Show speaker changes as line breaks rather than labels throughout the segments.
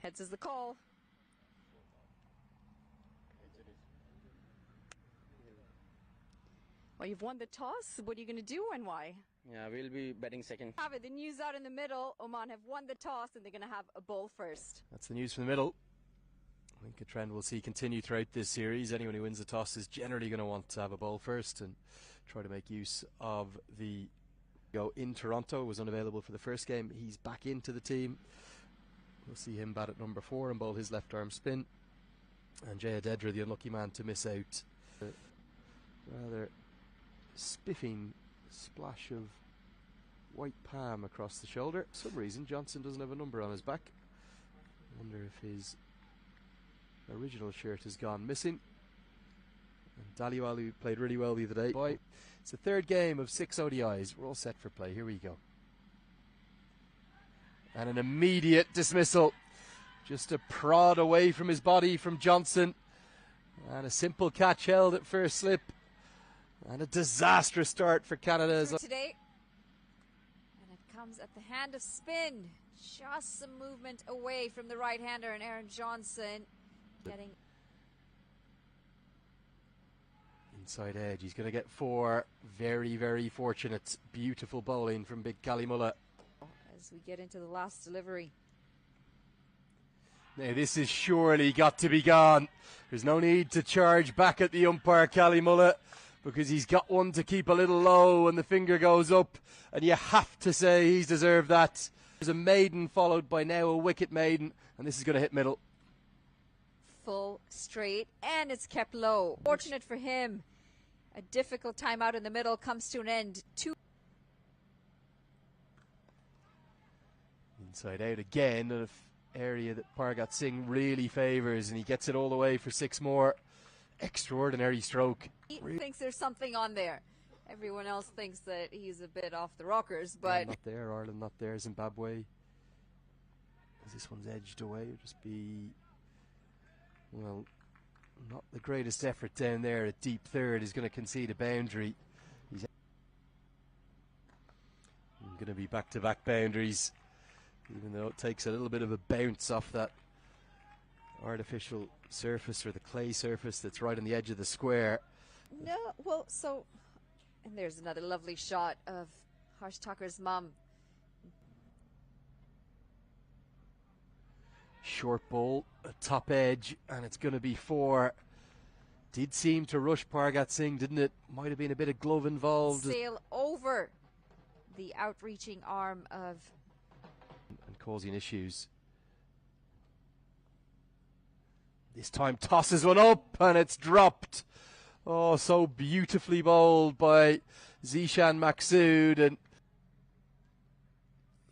Heads is the call. Well, you've won the toss. What are you going to do and why?
Yeah, we'll be betting second.
Have it. The news out in the middle. Oman have won the toss and they're going to have a ball first.
That's the news from the middle. I think a trend we'll see continue throughout this series. Anyone who wins the toss is generally going to want to have a ball first and try to make use of the go in Toronto. Was unavailable for the first game. He's back into the team. We'll see him bat at number 4 and bowl his left arm spin. And Jay Adedra, the unlucky man to miss out. Rather spiffing splash of white palm across the shoulder. For some reason Johnson doesn't have a number on his back. I wonder if his original shirt has gone missing. And Daliwalu played really well the other day. Boy, it's the third game of 6 ODIs. We're all set for play. Here we go. And an immediate dismissal. Just a prod away from his body from Johnson. And a simple catch held at first slip. And a disastrous start for Canada.
Today. And it comes at the hand of spin. Just some movement away from the right-hander and Aaron Johnson getting
inside edge. He's going to get 4. Very, very fortunate. Beautiful bowling from Big Kalimullah.
As we get into the last delivery.
Now this has surely got to be gone. There's no need to charge back at the umpire, Kalimullah, because he's got one to keep a little low and the finger goes up, and you have to say he's deserved that. There's a maiden followed by now a wicket maiden, and this is going to hit middle.
Full straight, and it's kept low. Fortunate for him. A difficult time out in the middle comes to an end. 2
inside out again, an area that Pargat Singh really favours, and he gets it all the way for 6 more. Extraordinary stroke.
He thinks there's something on there. Everyone else thinks that he's a bit off the rockers, but
not there. Ireland not there. Zimbabwe. As this one's edged away, it'll just be, well, not the greatest effort down there. A deep third is going to concede a boundary. He's going to be back-to-back boundaries, even though it takes a little bit of a bounce off that artificial surface or the clay surface that's right on the edge of the square.
No, well, so, and there's another lovely shot of Harsh Thakur's mum.
Short ball, a top edge, and it's going to be 4. Did seem to rush Pargat Singh, didn't it? Might have been a bit of glove involved.
Sail over the outreaching arm of
and causing issues. This time tosses one up and it's dropped. Oh, so beautifully bowled by Zishan Maksud, and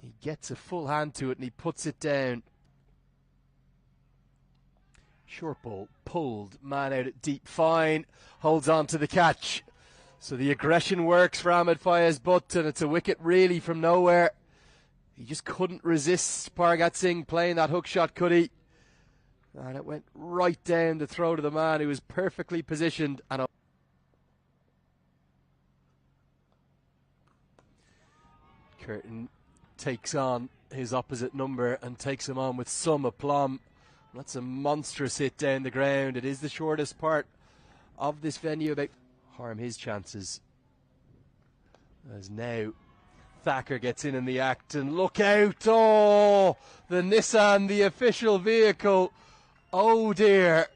he gets a full hand to it and he puts it down. Short ball pulled, man out at deep, fine, holds on to the catch. So the aggression works for Ahmed Fayez Butt, and it's a wicket really from nowhere. He just couldn't resist Pargat Singh playing that hook shot, could he? And it went right down the throat of the man who was perfectly positioned. And Curtin takes on his opposite number and takes him on with some aplomb. That's a monstrous hit down the ground. It is the shortest part of this venue. About harm his chances. As now Thakur gets in the act, and look out! Oh, the Nissan, the official vehicle. Oh dear.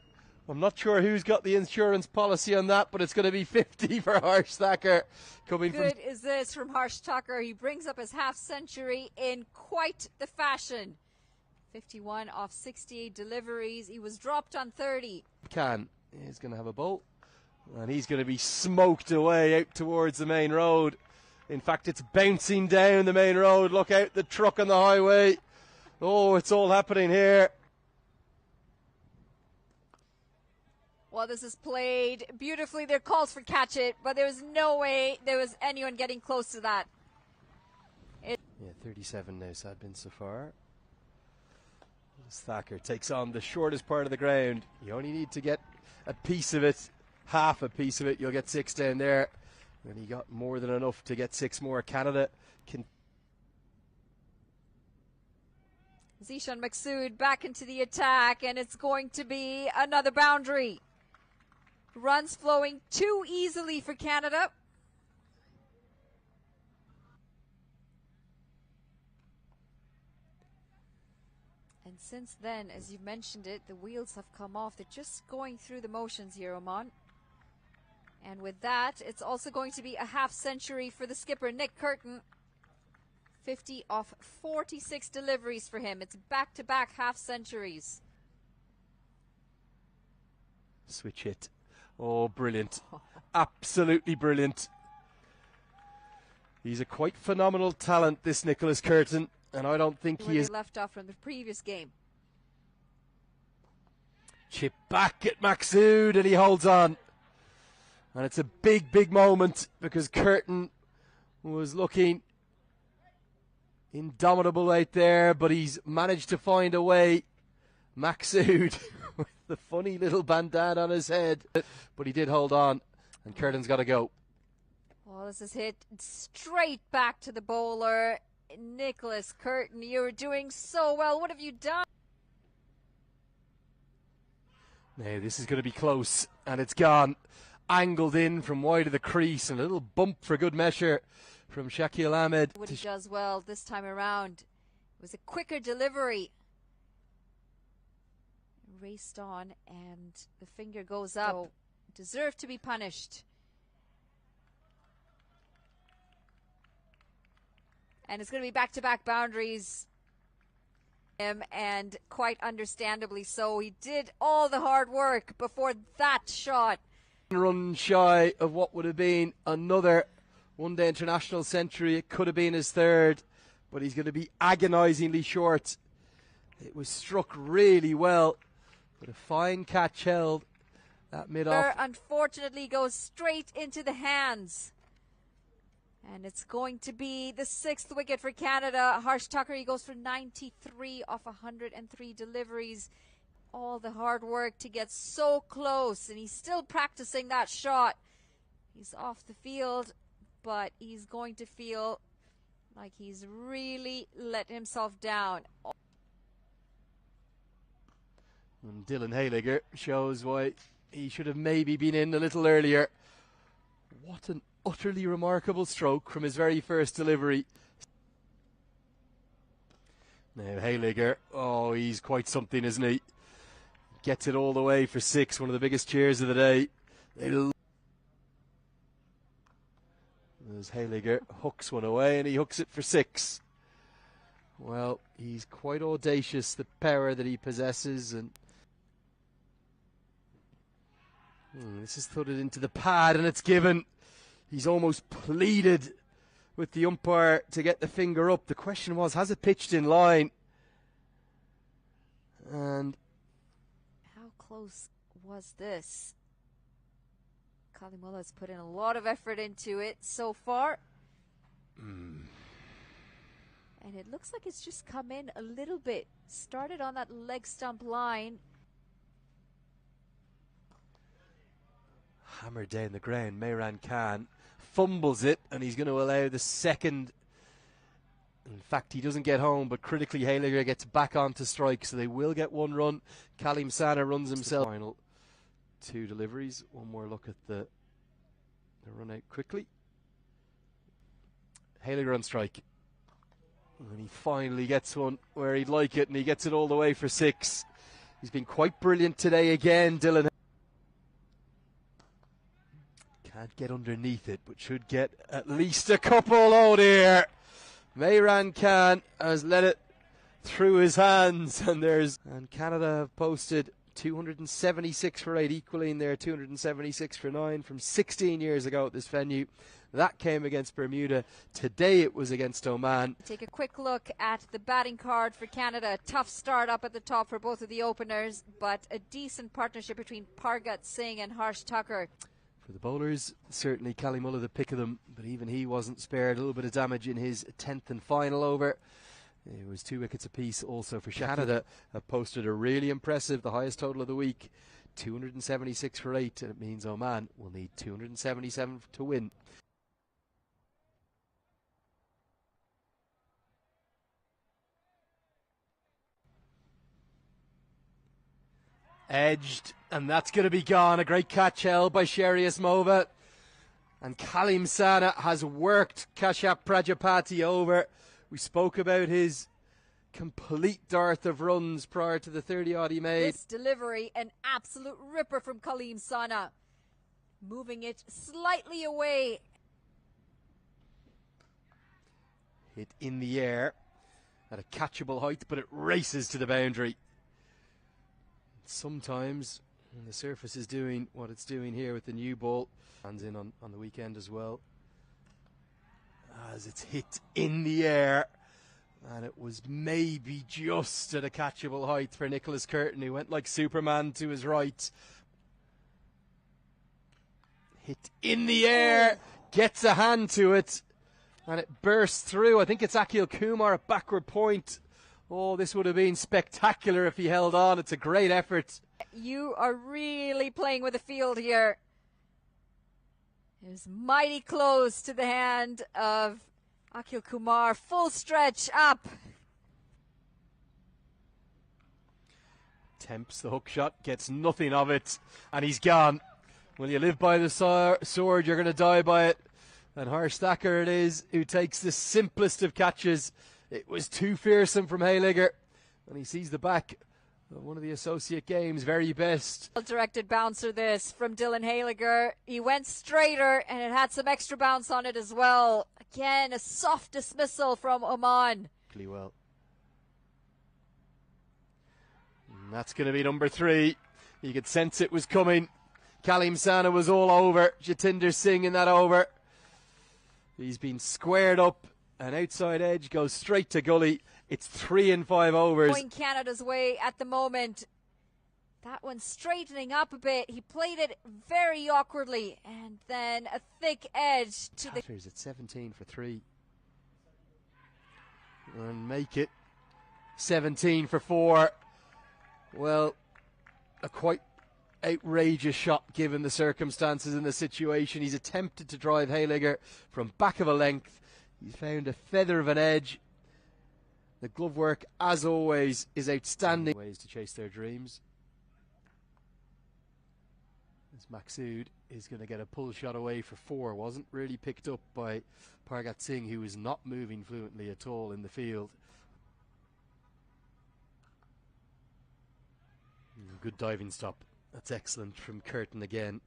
I'm not sure who's got the insurance policy on that, but it's going to be 50 for Harsh Thakur. Coming
Good is this from Harsh Thakur. He brings up his half-century in quite the fashion. 51 off 68 deliveries. He was dropped on 30.
He's going to have a bowl, and he's going to be smoked away out towards the main road. In fact, it's bouncing down the main road. Look out, the truck on the highway. Oh, it's all happening here.
Well, this is played beautifully. There are calls for catch it, but there was no way there was anyone getting close to that.
Yeah, 37 now, Sadbin so far. As Thakur takes on the shortest part of the ground. You only need to get a piece of it, half a piece of it, you'll get 6 down there. And he got more than enough to get 6 more. Canada can
Zishan Maqsood back into the attack, and it's going to be another boundary. Runs flowing too easily for Canada. And since then, as you mentioned it, the wheels have come off. They're just going through the motions here, Oman. And with that, it's also going to be a half century for the skipper, Nick Curtin. 50 off 46 deliveries for him. It's back-to-back half centuries.
Switch hit. Oh, brilliant. Absolutely brilliant. He's a quite phenomenal talent, this Nicholas Curtin, and I don't think he is
left off from the previous game.
Chip back at Maqsood, and he holds on. And it's a big, big moment because Curtin was looking indomitable out there, but he's managed to find a way. Maqsood with the funny little bandana on his head, but he did hold on, and Curtin's got to go.
Well, this is hit straight back to the bowler. Nicholas Curtin, you were doing so well. What have you done?
Now, this is going to be close, and it's gone. Angled in from wide of the crease, and a little bump for good measure from Shakil Ahmed.
What he does well this time around. It was a quicker delivery. Raced on, and the finger goes up. So, deserved to be punished. And it's going to be back-to-back boundaries. And quite understandably so. He did all the hard work before that shot.
Run shy of what would have been another one-day international century. It could have been his third, but he's going to be agonisingly short. It was struck really well, but a fine catch held that mid-off.
Unfortunately goes straight into the hands. And it's going to be the 6th wicket for Canada. Harsh Tucker, he goes for 93 off 103 deliveries. All the hard work to get so close, and he's still practicing that shot. He's off the field, but he's going to feel like he's really let himself down.
And Dylan Hayliger shows why he should have maybe been in a little earlier. What an utterly remarkable stroke from his very first delivery. Now Hayliger, oh, he's quite something, isn't he? Gets it all the way for 6, one of the biggest cheers of the day. As Hayliger hooks one away, and he hooks it for 6. Well, he's quite audacious, the power that he possesses, and this is thudded into the pad, and it's given. He's almost pleaded with the umpire to get the finger up. The question was, has it pitched in line? And
how close was this? Kalimullah's put in a lot of effort into it so far. And it looks like it's just come in a little bit. Started on that leg stump line.
Hammered down the ground. Mehran Khan fumbles it, and he's going to allow the second. In fact, he doesn't get home, but critically Hayliger gets back onto strike, so they will get one run. Kalim Sana runs himself. Final 2 deliveries. One more look at the run out quickly. Hayliger on strike. And he finally gets one where he'd like it, and he gets it all the way for 6. He's been quite brilliant today again, Dylan. Can't get underneath it, but should get at least a couple. Oh dear. Mehran Khan has let it through his hands, and Canada have posted 276 for 8, equaling their 276 for 9 from 16 years ago at this venue. That came against Bermuda. Today it was against Oman.
Take a quick look at the batting card for Canada. Tough start up at the top for both of the openers, but a decent partnership between Pargat Singh and Harsh Tucker.
For the bowlers, certainly Kalimullah the pick of them, but even he wasn't spared. A little bit of damage in his 10th and final over. It was 2 wickets apiece also for Canada. Have posted a really impressive, the highest total of the week, 276 for 8, and it means Oman will need 277 to win. Edged, and that's going to be gone. A great catch held by Sherry Asmova. And Kalim Sana has worked Kashyap Prajapati over. We spoke about his complete dearth of runs prior to the 30-odd he made.
This delivery, an absolute ripper from Kalim Sana. Moving it slightly away.
Hit in the air at a catchable height, but it races to the boundary. Sometimes when the surface is doing what it's doing here with the new ball, hands in on the weekend as well, as it's hit in the air, and it was maybe just at a catchable height for Nicholas Curtin, who went like Superman to his right. Hit in the air, gets a hand to it, and it bursts through. I think it's Akhil Kumar at backward point. Oh, this would have been spectacular if he held on. It's a great effort.
You are really playing with the field here. It was mighty close to the hand of Akhil Kumar. Full stretch up.
Tempts the hook shot, gets nothing of it, and he's gone. Well, you live by the sword, you're going to die by it. And Harsh Thacker it is who takes the simplest of catches. It was too fearsome from Hayligger, and he sees the back of one of the associate games' very best.
Directed bouncer this from Dylan Hayligger. He went straighter, and it had some extra bounce on it as well. Again, a soft dismissal from Oman.
Well, and that's going to be number 3. You could sense it was coming. Kalim Sana was all over Jatinder Singh in that over. He's been squared up. An outside edge goes straight to gully. It's 3 and 5 overs.
Going Canada's way at the moment. That one straightening up a bit. He played it very awkwardly. And then a thick edge to the...
Tatters at 17 for 3. And make it 17 for 4. Well, a quite outrageous shot given the circumstances and the situation. He's attempted to drive Hayligger from back of a length. He's found a feather of an edge. The glove work, as always, is outstanding. Ways to chase their dreams. As Maksud is going to get a pull shot away for 4. Wasn't really picked up by Pargat Singh, who is not moving fluently at all in the field. Good diving stop. That's excellent from Curtin again.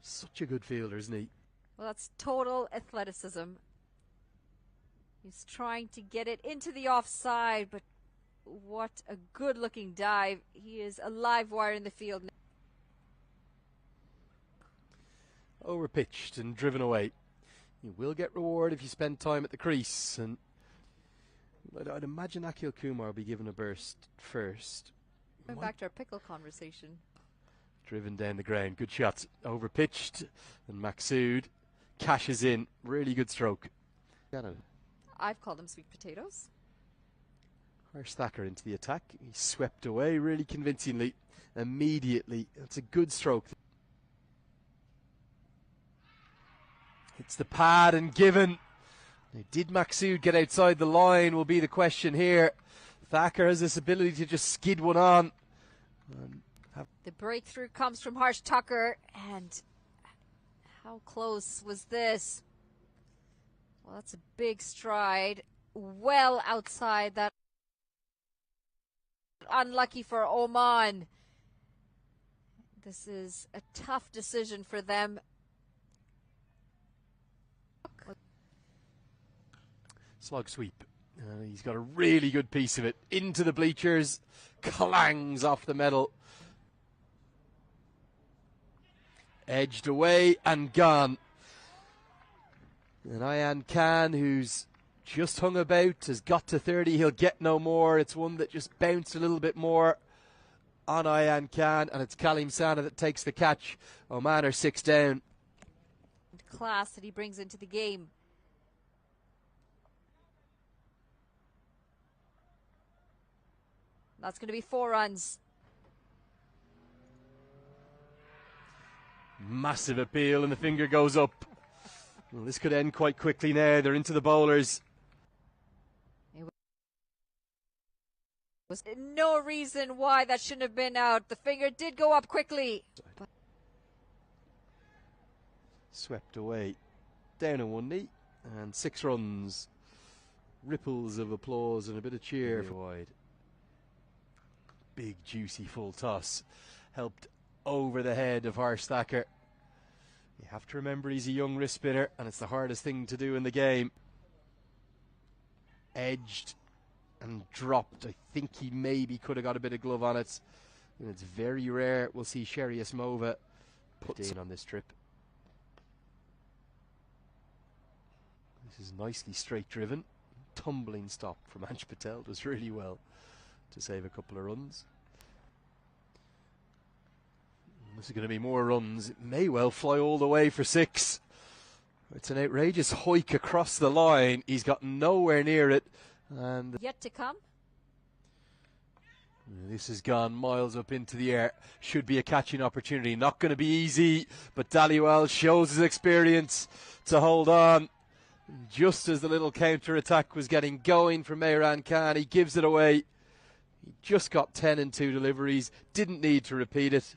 Such a good fielder, isn't he?
Well, that's total athleticism. He's trying to get it into the offside, but what a good-looking dive. He is a live wire in the field.
Overpitched and driven away. You will get reward if you spend time at the crease, and I'd imagine Akhil Kumar will be given a burst first.
Going back to our pickle conversation.
Driven down the ground. Good shot. Overpitched, and Maksud cashes in. Really good stroke.
I've called them sweet potatoes.
Harsh Thacker into the attack. He swept away really convincingly. Immediately. That's a good stroke. Hits the pad and given. Now, did Maksud get outside the line will be the question here. Thacker has this ability to just skid one on.
The breakthrough comes from Harsh Thacker, and how close was this? Well, that's a big stride, well outside that. Unlucky for Oman. This is a tough decision for them.
Slog sweep. He's got a really good piece of it. Into the bleachers. Clangs off the metal. Edged away and gone. And Ayan Khan, who's just hung about, has got to 30. He'll get no more. It's one that just bounced a little bit more on Ayan Khan, and it's Kalim Sana that takes the catch. Oman are 6 down.
Class that he brings into the game. That's going to be 4 runs.
Massive appeal, and the finger goes up. Well, this could end quite quickly now. They're into the bowlers.
It Was no reason why that shouldn't have been out. The finger did go up quickly.
Swept away, down on one knee, and 6 runs. Ripples of applause and a bit of cheer for wide. Big, juicy full toss. Helped over the head of Harsh Thacker. You have to remember he's a young wrist spinner, and it's the hardest thing to do in the game. Edged and dropped. I think he maybe could have got a bit of glove on it. And it's very rare we'll see Sherry Asmova put in on this trip. This is nicely straight driven. Tumbling stop from Ansh Patel does really well to save a couple of runs. This is going to be more runs. It may well fly all the way for 6. It's an outrageous hike across the line. He's got nowhere near it. And
yet to come.
This has gone miles up into the air. Should be a catching opportunity. Not going to be easy, but Dhaliwal shows his experience to hold on. Just as the little counter-attack was getting going from Mehran Khan, he gives it away. He just got 10 and 2 deliveries. Didn't need to repeat it.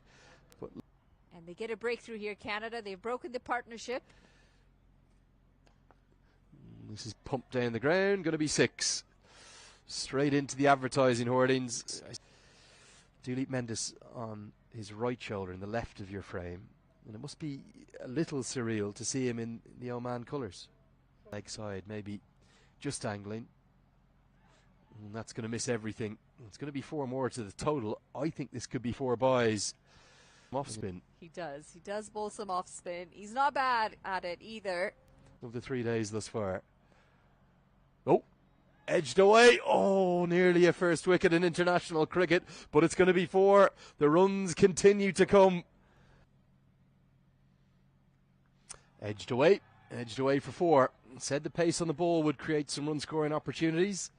And they get a breakthrough here, Canada. They've broken the partnership.
This is pumped down the ground. Going to be 6. Straight into the advertising hoardings. Duleep Mendes on his right shoulder in the left of your frame. And it must be a little surreal to see him in the Oman colours. Leg side, maybe just angling. And that's going to miss everything. It's going to be 4 more to the total. I think this could be 4 buys. Off spin.
He does bowl some off spin. He's not bad at it either.
Of the 3 days thus far. Oh, edged away. Oh, nearly a first wicket in international cricket, but it's going to be 4. The runs continue to come. Edged away for 4. Said the pace on the ball would create some run scoring opportunities.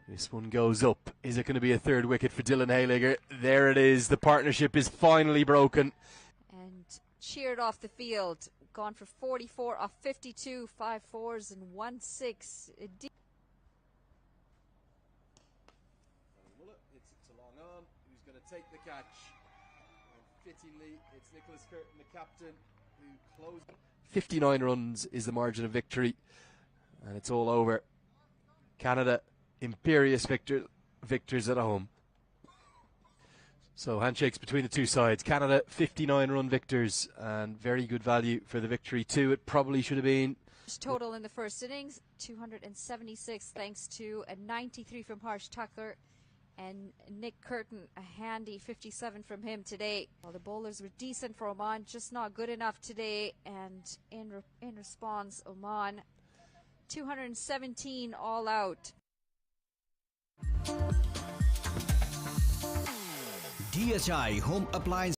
This one goes up. Is it going to be a 3rd wicket for Dylan Hayligger? There it is. The partnership is finally broken.
And cheered off the field. Gone for 44 off 52. 5 fours and 1 6.
It's a long on. Who's going to take the catch? And fittingly, it's Nicholas Curtin, the captain, who closed. 59 runs is the margin of victory. And it's all over. Canada, imperious victors at home. So handshakes between the two sides. Canada 59 run victors and very good value for the victory too. It probably should have been.
Total in the first innings 276 thanks to a 93 from Harsh Thacker and Nick Curtin, a handy 57 from him today. Well, the bowlers were decent for Oman, just not good enough today, and in response Oman 217 all out.
DHI Home Appliance